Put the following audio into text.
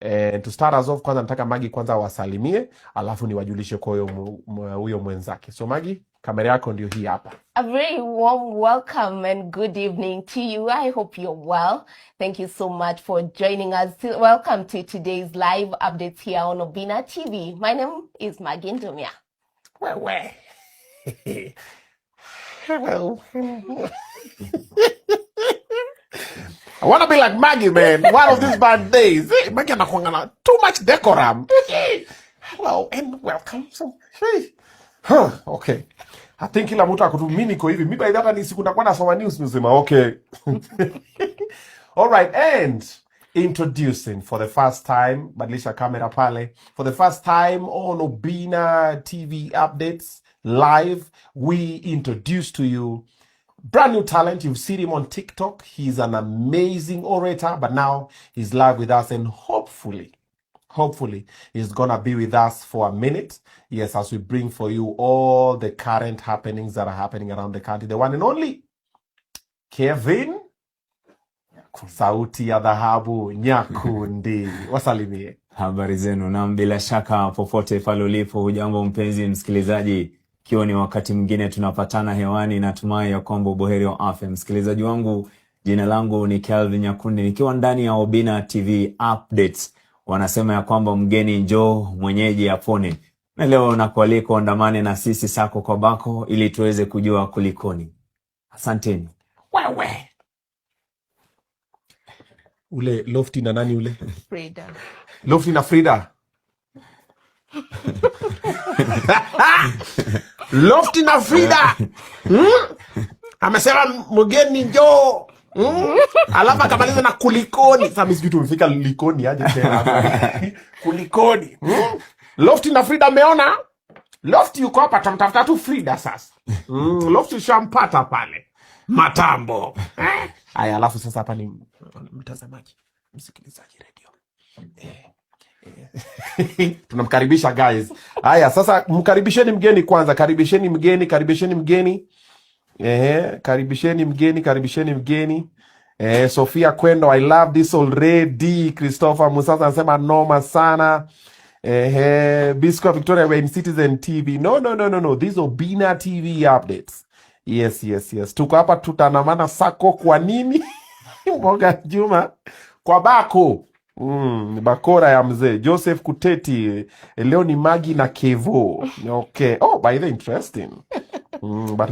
To start us off, kwanza nataka Magi kwanza wasalimie, alafu niwajulishe kwa huyo mwenzake. So Magi, kamera yako ndio hii hapa. A very warm welcome and good evening to you. I hope you're well. Thank you so much for joining us. Welcome to today's live updates here on Obina TV. My name is Magi Ndumia. Well. Hello. I want to be like Maggie, man. One of these bad days. Hey, Maggie anakuanga too much decorum. Hello and welcome. Okay. I think kila mtu akutumini niko hivi. Mimi by that ni siku ndakuwa nasoma news nisema okay. All right, and introducing for the first time, badilisha kamera pale. For the first time on Obina TV updates live, we introduce to you brand new talent. You've seen him on TikTok. He's an amazing orator, but now he's live with us, and hopefully he's gonna be with us for a minute. Yes, as we bring for you all the current happenings that are happening around the country. The one and only Kevin Sauti ya Dhahabu Nyakundi. Wasalimie. Habari zenu, na bila shaka popote pale ulipo, hujambo mpenzi msikilizaji. Kiwa ni wakati mwingine tunapatana hewani, natumai ya kwamba buheri wa afya. Msikilizaji wangu, jina langu ni Kelvin Nyakundi, nikiwa ndani ya Obina TV updates. Wanasema ya kwamba mgeni njoo mwenyeji apone. Na leo nakualika andamane na sisi sako kwa bako ili tuweze kujua kulikoni. Asanteni. Wewe. Ule Lofty na nani ule? Frida. Lofty na Frida. Lofty na Frida. Amesema mgeni njoo. Alafu akamaliza na kulikoni. Sasa mimi sijui tumefika likoni aje tena. Kulikoni. Lofty na Frida meona? Lofty yuko hapa, tamtafuta tu Frida sasa. Lofty shampata pale. Matambo. Aya, alafu sasa hapa ni mtazamaji, msikilizaji radio. Tunamkaribisha guys. Aya, sasa mkaribisheni mgeni kwanza. Karibisheni mgeni. Karibisheni mgeni. Sofia Kwendo, I love this already. Christopher Musasa anasema noma sana. Bisco Victoria, we're in Citizen TV. No. These Obina TV updates. Yes. Tuko hapa tutanamana sako kwa nini? Mboga Juma. Kwa bako. Bakora ya mzee. Joseph Kuteti. Leo ni Magi na Kevo. Okay. Oh, by the interesting. But